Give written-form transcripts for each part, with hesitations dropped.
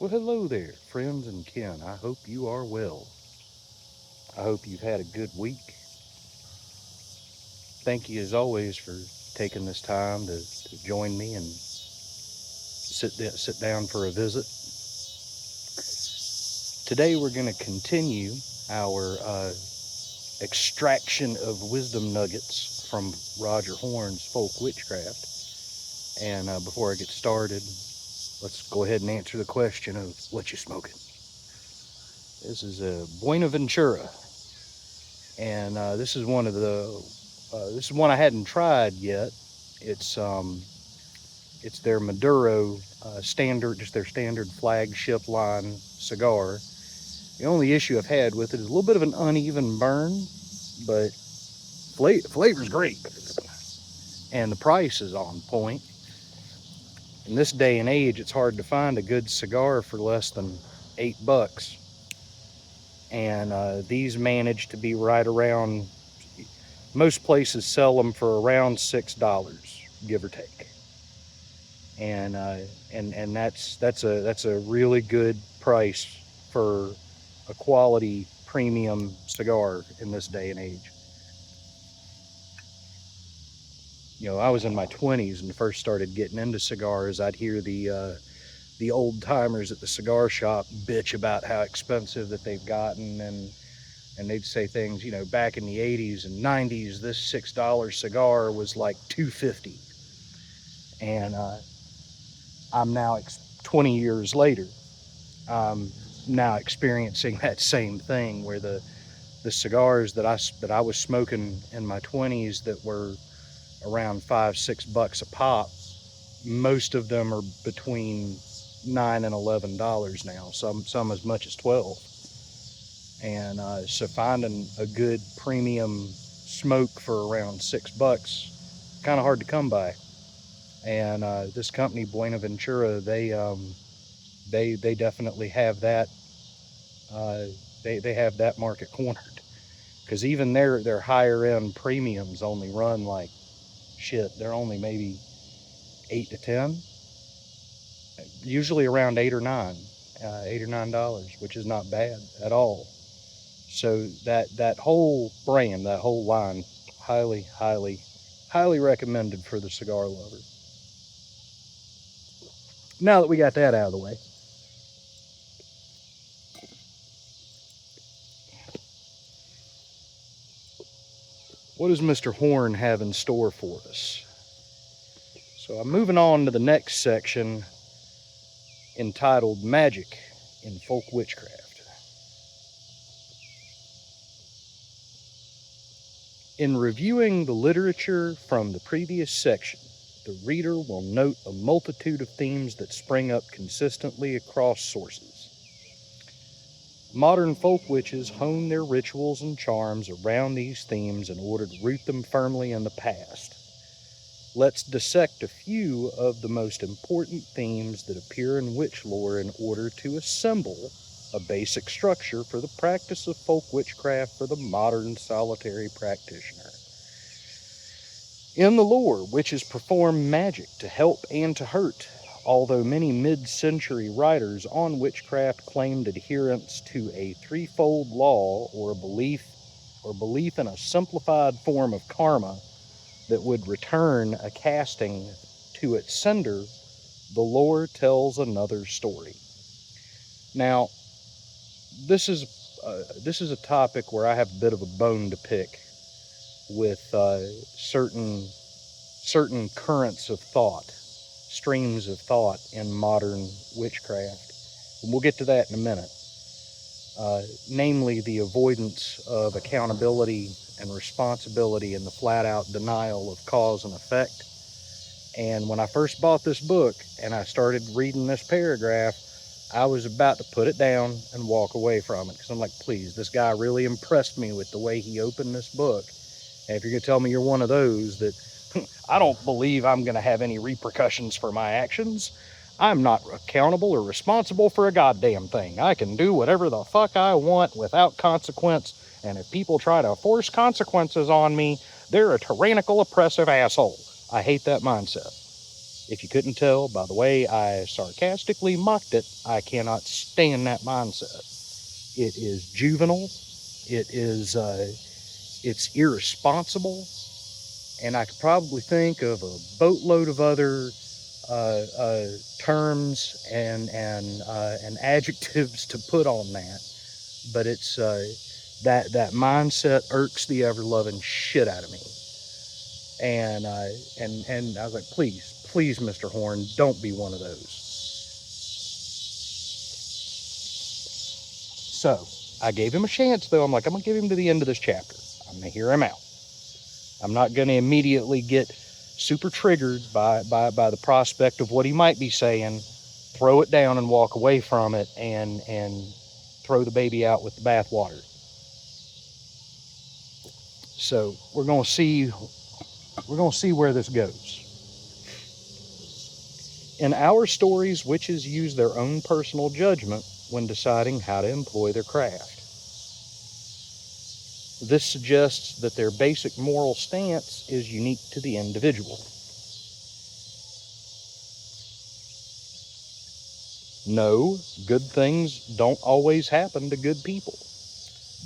Well, hello there, friends and kin. I hope you are well. I hope you've had a good week. Thank you, as always, for taking this time to join me and sit down for a visit. Today, we're going to continue our extraction of wisdom nuggets from Roger Horne's folk witchcraft. And before I get started, let's go ahead and answer the question of what you smoking. This is a Buenaventura, and this is one I hadn't tried yet. It's um, it's their Maduro standard, just their standard flagship line cigar. The only issue I've had with it is a little bit of an uneven burn, but flavor's great, and the price is on point. In this day and age, it's hard to find a good cigar for less than $8, and these manage to be right around. Most places sell them for around $6, give or take, and that's a really good price for a quality premium cigar in this day and age. I was in my 20s and first started getting into cigars. I'd hear the old timers at the cigar shop bitch about how expensive that they've gotten, and they'd say things, back in the 80s and 90s, this $6 cigar was like 250, and I'm now 20 years later. I'm now experiencing that same thing where the cigars that I was smoking in my 20s that were around $5-6 a pop, most of them are between $9 and $11 now. Some as much as 12. And so finding a good premium smoke for around $6, kind of hard to come by. And this company Buenaventura, they definitely have that. Uh, they have that market cornered, because even their higher end premiums only run like shit. They're only maybe 8 to 10, usually around $8 or $9, which is not bad at all. So that whole brand, that whole line, highly, highly, highly recommended for the cigar lover. Now that we got that out of the way, what does Mr. Horne have in store for us? So I'm moving on to the next section, entitled Magic in Folk Witchcraft. In reviewing the literature from the previous section, the reader will note a multitude of themes that spring up consistently across sources. Modern folk witches hone their rituals and charms around these themes in order to root them firmly in the past. Let's dissect a few of the most important themes that appear in witch lore in order to assemble a basic structure for the practice of folk witchcraft for the modern solitary practitioner. In the lore, witches perform magic to help and to hurt, although many mid-century writers on witchcraft claimed adherence to a threefold law, or belief in a simplified form of karma that would return a casting to its sender. The lore tells another story. Now, this is a topic where I have a bit of a bone to pick with certain currents of thought, streams of thought in modern witchcraft. And we'll get to that in a minute. Namely, the avoidance of accountability and responsibility and the flat-out denial of cause and effect. And when I first bought this book and I started reading this paragraph, I was about to put it down and walk away from it, because I'm like, please, this guy really impressed me with the way he opened this book. And if you're going to tell me you're one of those that I don't believe I'm going to have any repercussions for my actions, I'm not accountable or responsible for a goddamn thing. I can do whatever the fuck I want without consequence, and if people try to force consequences on me, they're a tyrannical, oppressive asshole. I hate that mindset. If you couldn't tell by the way I sarcastically mocked it, I cannot stand that mindset. It is juvenile. It is, it's irresponsible. And I could probably think of a boatload of other terms and adjectives to put on that. But it's that mindset irks the ever loving shit out of me. And I was like, please, Mr. Horne, don't be one of those. So I gave him a chance, though. I'm like, I'm gonna give him to the end of this chapter. I'm gonna hear him out. I'm not gonna immediately get super triggered by the prospect of what he might be saying, throw it down and walk away from it, and throw the baby out with the bathwater. So we're gonna see where this goes. In our stories, witches use their own personal judgment when deciding how to employ their craft. This suggests that their basic moral stance is unique to the individual. No, good things don't always happen to good people.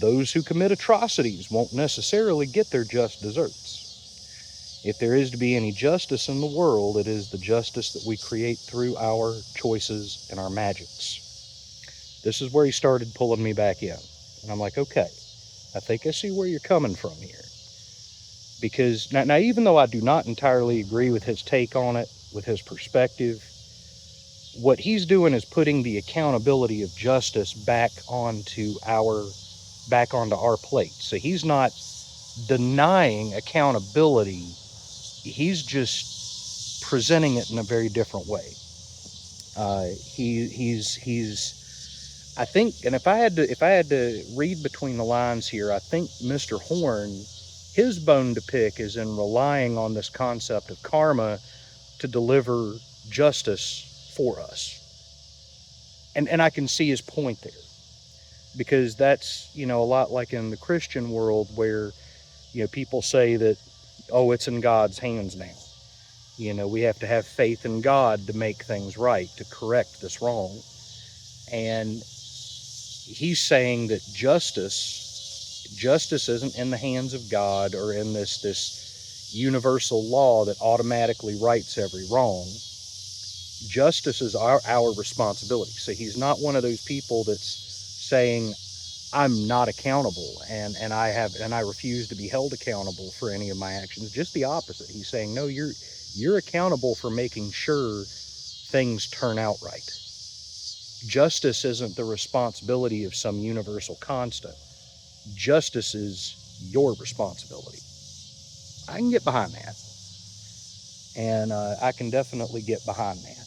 Those who commit atrocities won't necessarily get their just deserts. If there is to be any justice in the world, it is the justice that we create through our choices and our magics. This is where he started pulling me back in. And I'm like, okay, I think I see where you're coming from here. Because now even though I do not entirely agree with his take on it, with his perspective, what he's doing is putting the accountability of justice back onto our plate. So he's not denying accountability. He's just presenting it in a very different way. He's I think, and if I had to read between the lines here, I think Mr. Horne, his bone to pick is in relying on this concept of karma to deliver justice for us. And I can see his point there, because that's, a lot like in the Christian world where, people say that, oh, it's in God's hands now. We have to have faith in God to make things right, to correct this wrong. And he's saying that justice isn't in the hands of God or in this universal law that automatically rights every wrong. Justice is our responsibility. So he's not one of those people that's saying, I'm not accountable and I refuse to be held accountable for any of my actions. Just the opposite. He's saying, no, you're accountable for making sure things turn out right. Justice isn't the responsibility of some universal constant. Justice is your responsibility. I can get behind that. And I can definitely get behind that.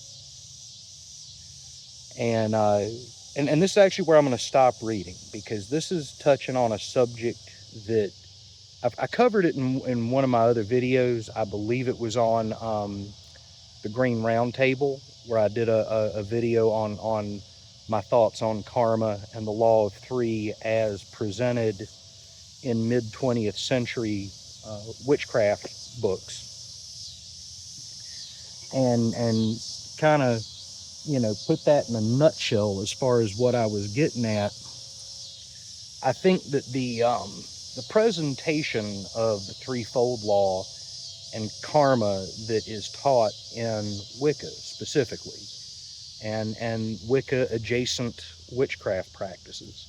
And this is actually where I'm going to stop reading, because this is touching on a subject that I covered it in one of my other videos. I believe it was on the Green Round Table, where I did a video on my thoughts on karma and the law of three as presented in mid-20th century witchcraft books. And kind of, put that in a nutshell as far as what I was getting at. I think that the presentation of the threefold law and karma that is taught in Wicca specifically, and Wicca adjacent witchcraft practices,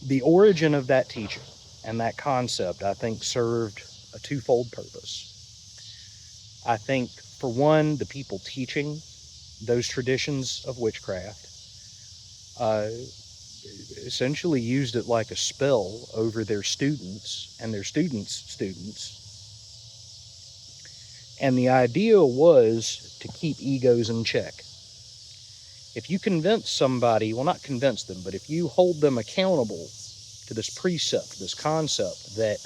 the origin of that teaching and that concept, I think, served a twofold purpose. I think, for one, the people teaching those traditions of witchcraft essentially used it like a spell over their students and their students' students. And the idea was to keep egos in check. If you convince somebody, well, not convince them, but if you hold them accountable to this precept, this concept that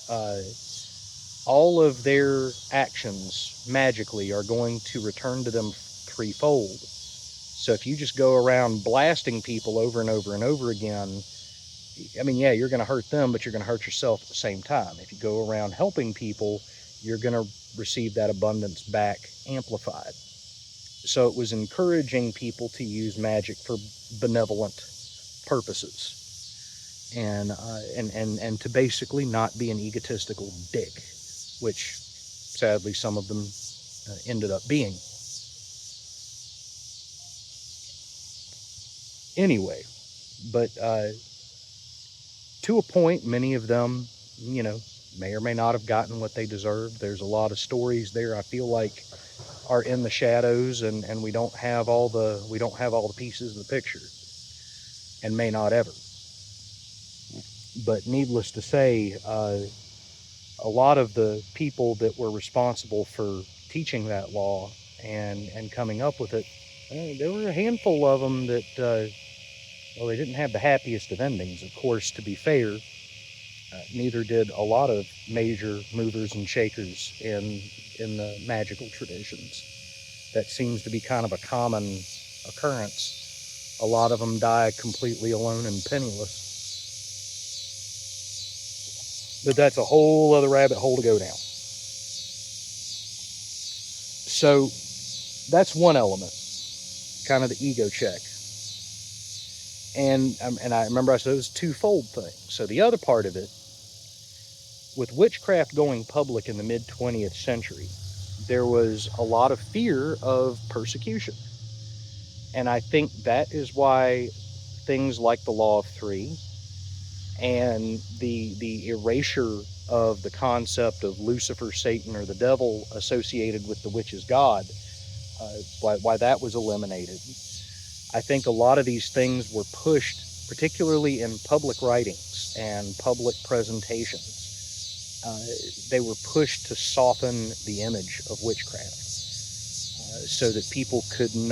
all of their actions magically are going to return to them threefold. So if you just go around blasting people over and over and over again, I mean, yeah, you're going to hurt them, but you're going to hurt yourself at the same time. If you go around helping people, you're going to receive that abundance back amplified. So it was encouraging people to use magic for benevolent purposes, and to basically not be an egotistical dick, which sadly some of them ended up being. Anyway, but to a point, many of them, may or may not have gotten what they deserved. There's a lot of stories there, I feel like, are in the shadows, and we don't have all the pieces of the picture, and may not ever. But needless to say, a lot of the people that were responsible for teaching that law and coming up with it, there were a handful of them that, they didn't have the happiest of endings. Of course, to be fair, neither did a lot of major movers and shakers in the magical traditions. That seems to be kind of a common occurrence. A lot of them die completely alone and penniless. But that's a whole other rabbit hole to go down. So that's one element, kind of the ego check. And I remember I said it was a twofold thing. So the other part of it, with witchcraft going public in the mid-20th century, there was a lot of fear of persecution. And I think that is why things like the Law of Three and the erasure of the concept of Lucifer, Satan, or the devil associated with the witch's god, why that was eliminated. I think a lot of these things were pushed, particularly in public writings and public presentations. They were pushed to soften the image of witchcraft, so that people couldn't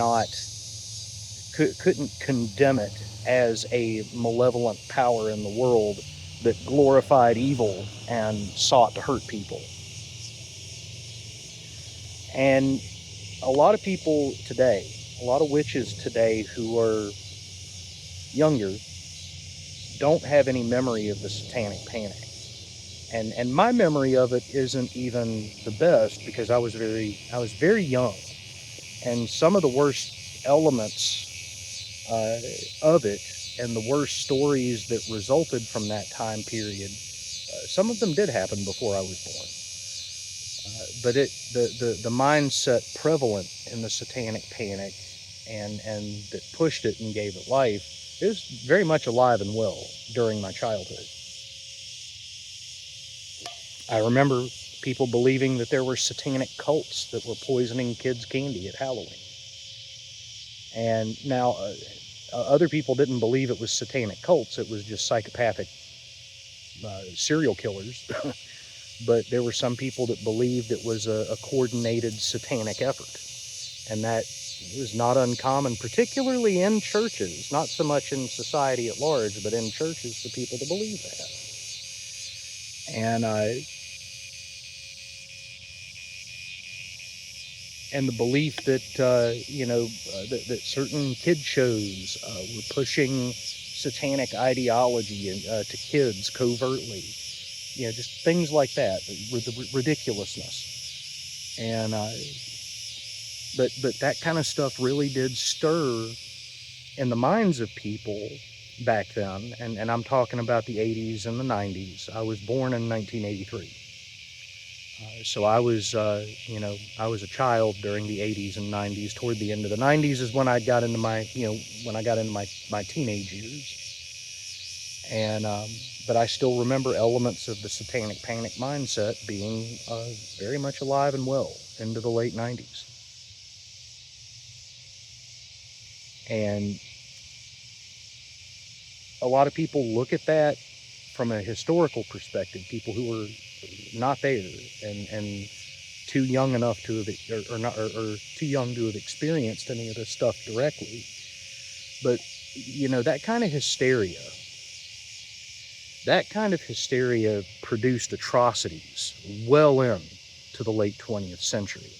condemn it as a malevolent power in the world that glorified evil and sought to hurt people. And a lot of people today, a lot of witches today who are younger, don't have any memory of the Satanic Panic. And my memory of it isn't even the best, because I was very young, and some of the worst elements of it and the worst stories that resulted from that time period, some of them did happen before I was born. But the mindset prevalent in the Satanic Panic and that pushed it and gave it life is very much alive and well during my childhood. I remember people believing that there were satanic cults that were poisoning kids' candy at Halloween. And now other people didn't believe it was satanic cults. It was just psychopathic serial killers. But there were some people that believed it was a coordinated satanic effort. And that was not uncommon, particularly in churches, not so much in society at large, but in churches, for people to believe that. And the belief that, that certain kid shows were pushing satanic ideology to kids covertly. Just things like that, the ridiculousness. And but that kind of stuff really did stir in the minds of people back then. And I'm talking about the 80s and the 90s. I was born in 1983. So I was a child during the 80s and 90s. Toward the end of the 90s is when I got into my teenage years. And but I still remember elements of the Satanic Panic mindset being very much alive and well into the late 90s. And a lot of people look at that from a historical perspective, people who were not there and too young enough to have, or too young to have experienced any of this stuff directly. But that kind of hysteria produced atrocities well into the late 20th century.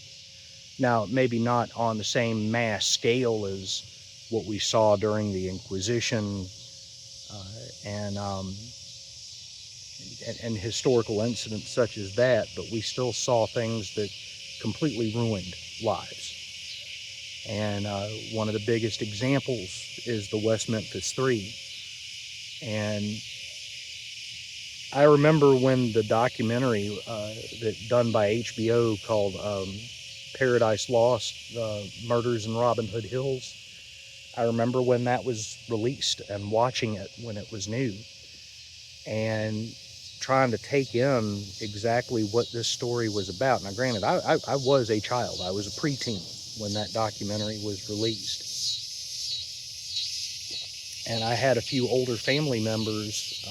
Now, maybe not on the same mass scale as what we saw during the Inquisition and historical incidents such as that, but we still saw things that completely ruined lives. And one of the biggest examples is the West Memphis Three. And I remember when the documentary that done by HBO called Paradise Lost, Murders in Robin Hood Hills, I remember when that was released and watching it when it was new and trying to take in exactly what this story was about. Now, granted, I was a child. I was a preteen when that documentary was released. And I had a few older family members,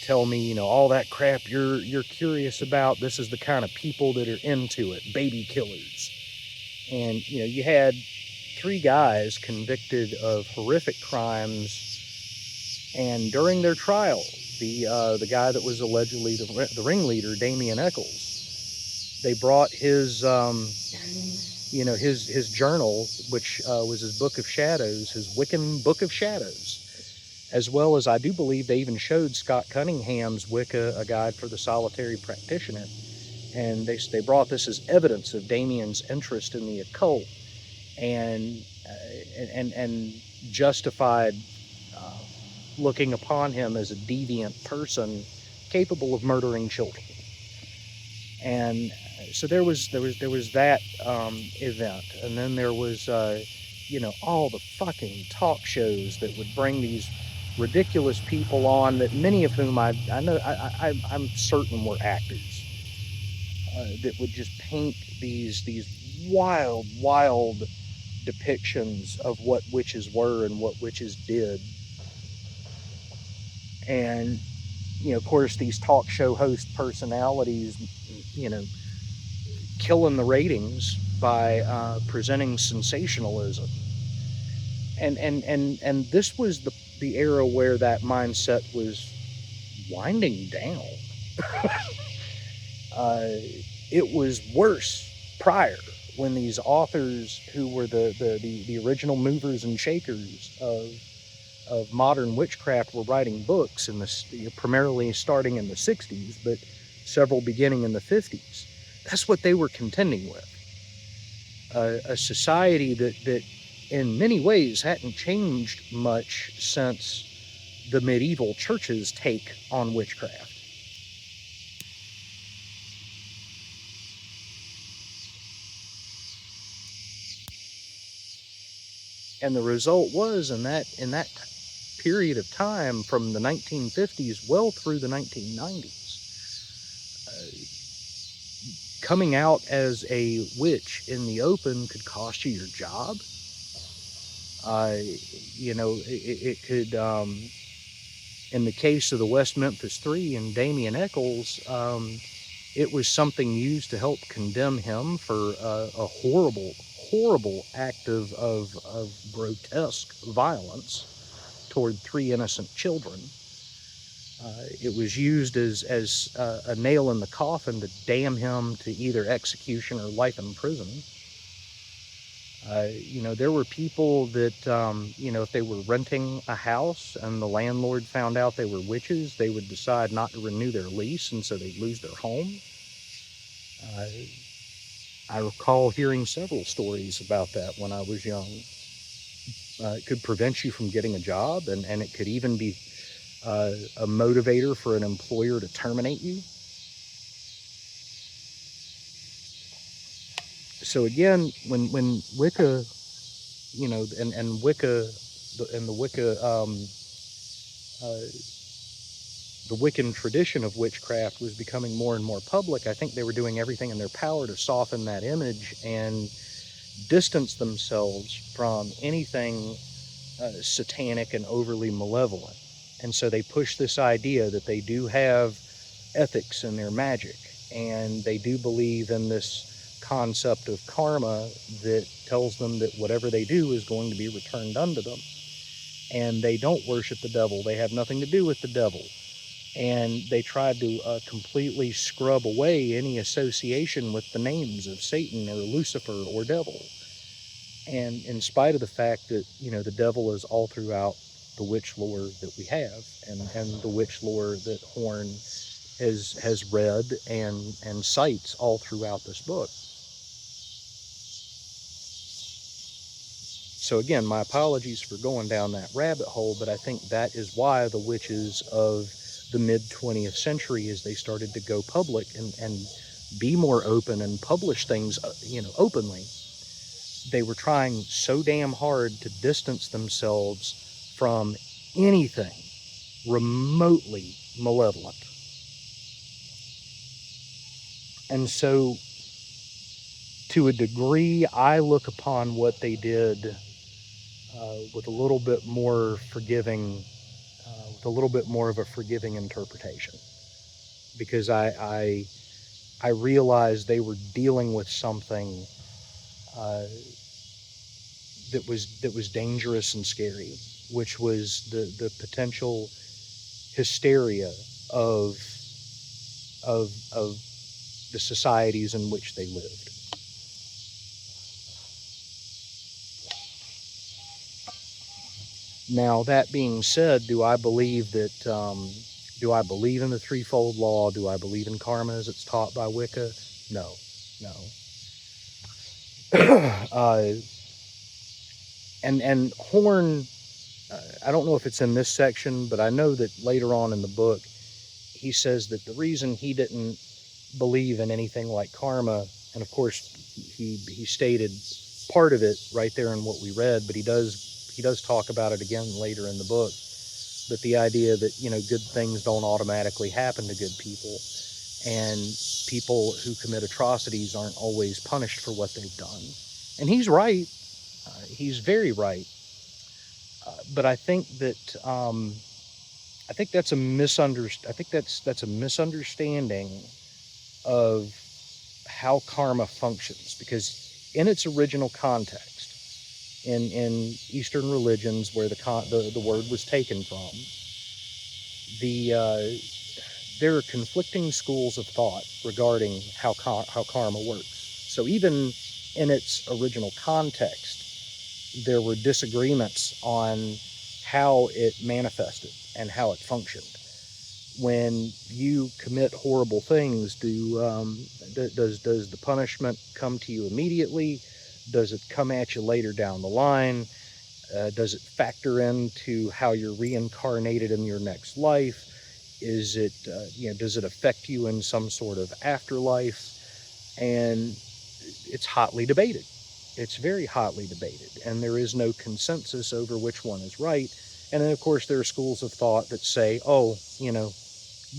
tell me, all that crap you're curious about, this is the kind of people that are into it, baby killers. And, you had 3 guys convicted of horrific crimes, and during their trial, the guy that was allegedly the ringleader, Damien Eccles, they brought his his journal, which was his Book of Shadows, his Wiccan Book of Shadows, as well as I do believe they even showed Scott Cunningham's Wicca, A Guide for the Solitary Practitioner, and they brought this as evidence of Damien's interest in the occult, and justified looking upon him as a deviant person capable of murdering children. And so there was that event, and then there was all the fucking talk shows that would bring these ridiculous people on, that many of whom I'm certain were actors, that would just paint these wild depictions of what witches were and what witches did. And of course, these talk show host personalities, killing the ratings by presenting sensationalism. And this was the era where that mindset was winding down. It was worse prior, when these authors who were the original movers and shakers of modern witchcraft were writing books primarily starting in the 60s, but several beginning in the 50s. That's what they were contending with. A society that in many ways hadn't changed much since the medieval church's take on witchcraft. And the result was, in that period of time, from the 1950s well through the 1990s, coming out as a witch in the open could cost you your job. It could, in the case of the West Memphis Three and Damien Eccles, it was something used to help condemn him for a horrible act of grotesque violence toward 3 innocent children. It was used as a nail in the coffin to damn him to either execution or life in prison. There were people that, if they were renting a house and the landlord found out they were witches, they would decide not to renew their lease, and so they'd lose their home. I recall hearing several stories about that when I was young. It could prevent you from getting a job, and it could even be a motivator for an employer to terminate you. So again, when Wicca, and Wicca, and the Wicca, the Wiccan tradition of witchcraft was becoming more and more public, I think they were doing everything in their power to soften that image and distance themselves from anything satanic and overly malevolent. And so they push this idea that they do have ethics in their magic, and they do believe in this concept of karma that tells them that whatever they do is going to be returned unto them. And they don't worship the devil. They have nothing to do with the devil. And they tried to completely scrub away any association with the names of Satan or Lucifer or devil. And in spite of the fact that, the devil is all throughout the witch lore that we have, and the witch lore that Horne has read and cites all throughout this book. So again, my apologies for going down that rabbit hole, but I think that is why the witches of the mid-20th century, as they started to go public and be more open and publish things, openly, they were trying so damn hard to distance themselves from anything remotely malevolent. And so, to a degree, I look upon what they did with a little bit more forgiving, with a little bit more of a forgiving interpretation, because I realized they were dealing with something that was dangerous and scary, which was the potential hysteria of the societies in which they lived. Now, that being said, do I believe in the threefold law? Do I believe in karma as it's taught by Wicca? No. And Horne, I don't know if it's in this section, but I know that later on in the book, he says that the reason he didn't believe in anything like karma, and of course he stated part of it right there in what we read, but he does talk about it again later in the book, but the idea that, good things don't automatically happen to good people, and people who commit atrocities aren't always punished for what they've done. And he's right. He's very right. But I think that that's a misunderstanding of how karma functions, because in its original context, in Eastern religions where the word was taken from, there are conflicting schools of thought regarding how karma works. So even in its original context, there were disagreements on how it manifested and how it functioned. When you commit horrible things, does the punishment come to you immediately? Does it come at you later down the line? Does it factor into how you're reincarnated in your next life? Is it, does it affect you in some sort of afterlife? And it's hotly debated. It's very hotly debated, and there is no consensus over which one is right. And then, of course, there are schools of thought that say,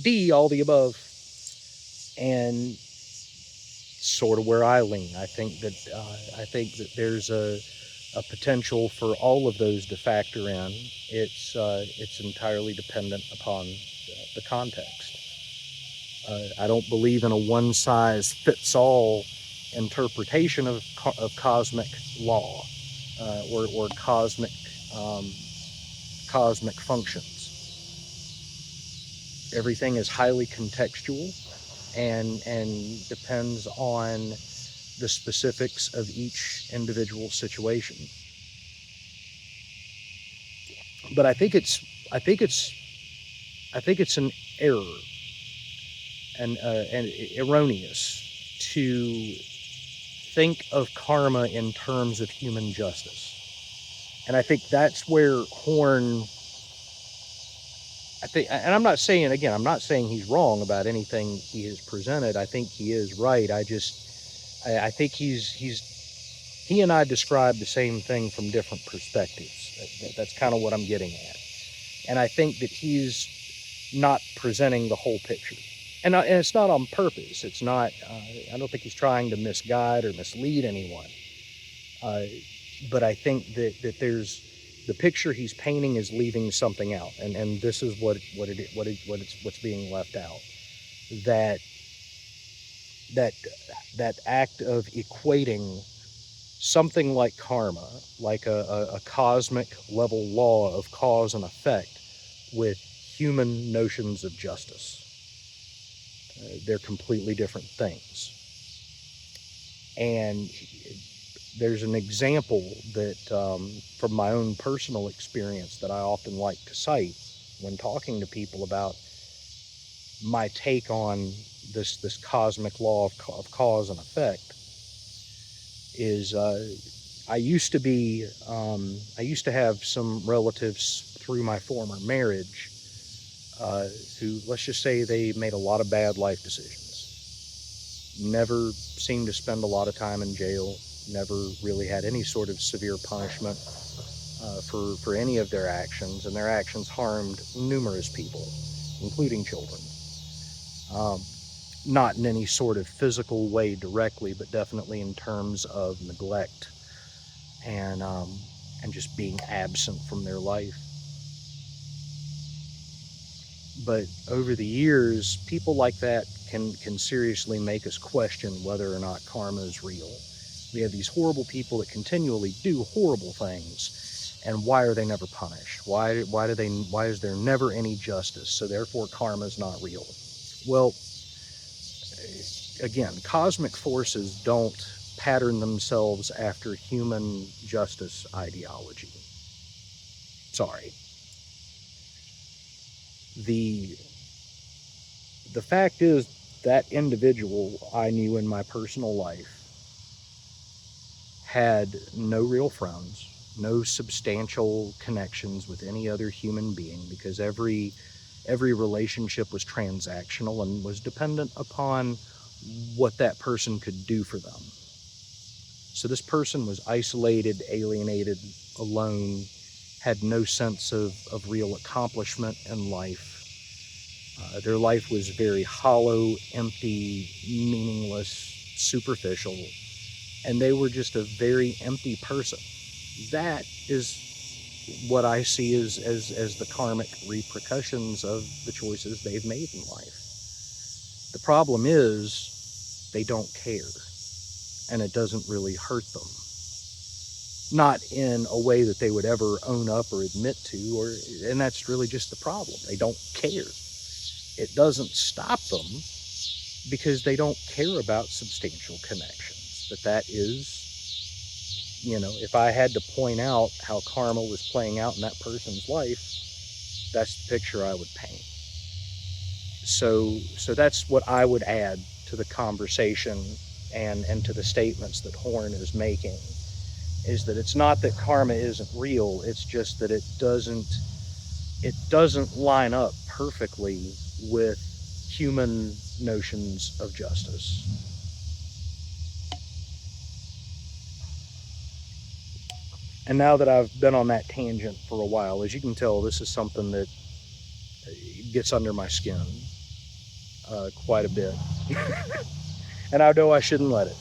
D, all the above. And sort of where I lean. I think that there's a potential for all of those to factor in. It's entirely dependent upon the context. I don't believe in a one-size-fits-all interpretation of cosmic law or cosmic functions. Everything is highly contextual and depends on the specifics of each individual situation. But I think it's an error and erroneous to think of karma in terms of human justice. And I think that's where Horne, and I'm not saying he's wrong about anything he has presented. I think he is right. I think he and I describe the same thing from different perspectives. That's kind of what I'm getting at. And I think that he's not presenting the whole picture. And it's not on purpose. It's not, I don't think he's trying to misguide or mislead anyone. But I think that there's, the picture he's painting is leaving something out. And this is what's being left out. That act of equating something like karma, like a cosmic level law of cause and effect, with human notions of justice. They're completely different things. And there's an example that from my own personal experience that I often like to cite when talking to people about my take on this cosmic law of cause and effect. Is I used to have some relatives through my former marriage who, let's just say, they made a lot of bad life decisions. Never seemed to spend a lot of time in jail. Never really had any sort of severe punishment for any of their actions, and their actions harmed numerous people, including children. Not in any sort of physical way directly, but definitely in terms of neglect and just being absent from their life. But over the years, people like that can seriously make us question whether or not karma is real. We have these horrible people that continually do horrible things, and why are they never punished? Why is there never any justice? So therefore karma is not real. Well, again, cosmic forces don't pattern themselves after human justice ideology. Sorry. The fact is that individual I knew in my personal life had no real friends, no substantial connections with any other human being, because every relationship was transactional and was dependent upon what that person could do for them. So this person was isolated, alienated, alone, had no sense of real accomplishment in life. Their life was very hollow, empty, meaningless, superficial, and they were just a very empty person. That is what I see as the karmic repercussions of the choices they've made in life. The problem is they don't care, and it doesn't really hurt them. Not in a way that they would ever own up or admit to, and that's really just the problem. They don't care. It doesn't stop them because they don't care about substantial connections. But that is, if I had to point out how karma was playing out in that person's life, that's the picture I would paint. So that's what I would add to the conversation and to the statements that Horne is making, is that it's not that karma isn't real, it's just that it doesn't line up perfectly with human notions of justice. And now that I've been on that tangent for a while, as you can tell, this is something that gets under my skin quite a bit. And I know I shouldn't let it.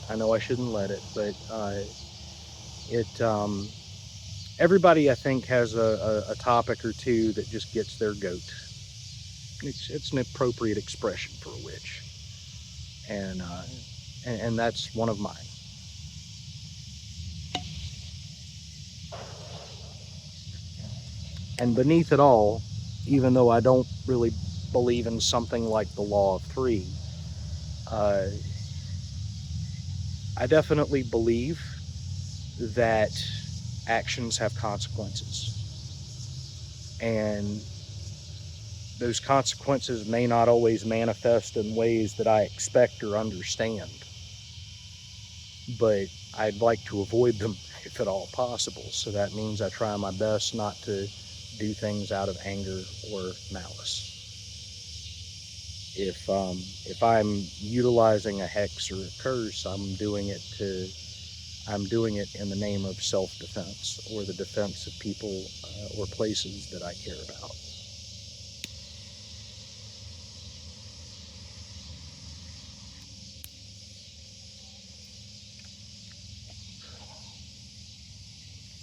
But everybody, I think, has a topic or two that just gets their goat. It's an appropriate expression for a witch, and that's one of mine. And beneath it all, even though I don't really believe in something like the law of three, I definitely believe that actions have consequences. And those consequences may not always manifest in ways that I expect or understand, but I'd like to avoid them if at all possible. So that means I try my best not to do things out of anger or malice. If I'm utilizing a hex or a curse, I'm doing it in the name of self-defense, or the defense of people or places that I care about.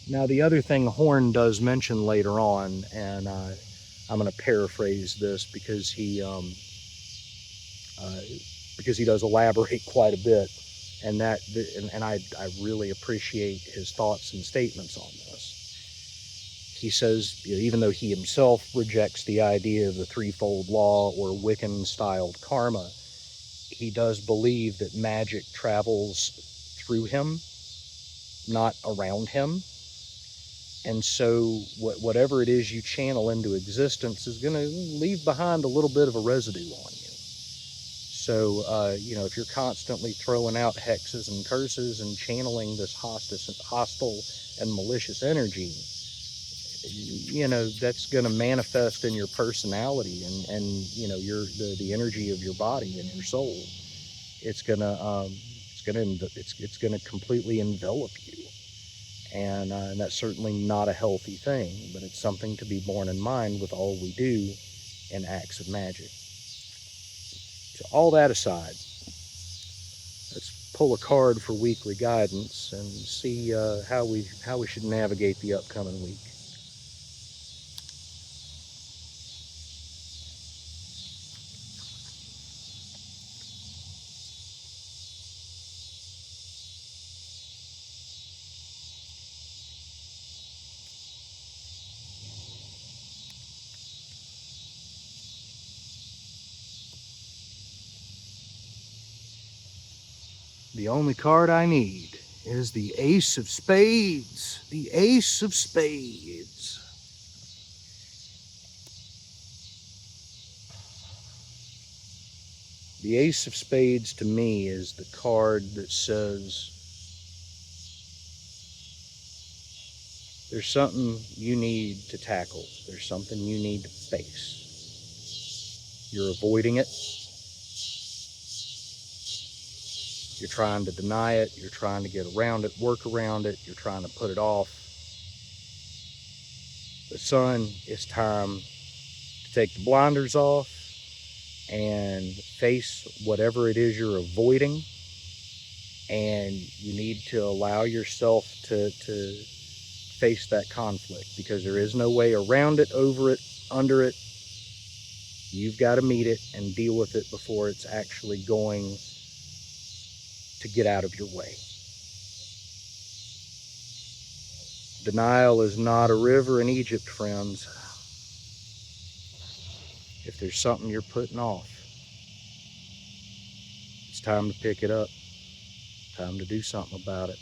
Now, the other thing Horne does mention later on, and I'm going to paraphrase this because he does elaborate quite a bit, and I really appreciate his thoughts and statements on this. He says, even though he himself rejects the idea of the threefold law or Wiccan-styled karma, he does believe that magic travels through him not around him. And so whatever it is you channel into existence is going to leave behind a little bit of a residue on you. So, you know, if you're constantly throwing out hexes and curses and channeling this hostile and malicious energy, you know, that's going to manifest in your personality and you know, the energy of your body and your soul. It's gonna completely envelop you, and that's certainly not a healthy thing. But it's something to be borne in mind with all we do in acts of magic. So all that aside, let's pull a card for weekly guidance and see how we should navigate the upcoming week. The only card I need is the Ace of Spades. The Ace of Spades. The Ace of Spades to me is the card that says there's something you need to tackle. There's something you need to face. You're avoiding it. You're trying to deny it. You're trying to get around it, work around it. You're trying to put it off. But son, it's time to take the blinders off and face whatever it is you're avoiding. And you need to allow yourself to face that conflict, because there is no way around it, over it, under it. You've got to meet it and deal with it before it's actually going to get out of your way. Denial is not a river in Egypt, friends. If there's something you're putting off, it's time to pick it up. Time to do something about it.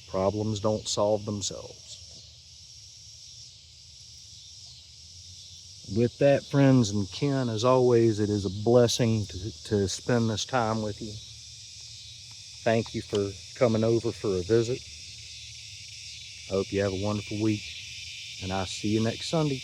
Problems don't solve themselves. With that, friends and kin, as always, it is a blessing to spend this time with you. Thank you for coming over for a visit. I hope you have a wonderful week, and I'll see you next Sunday.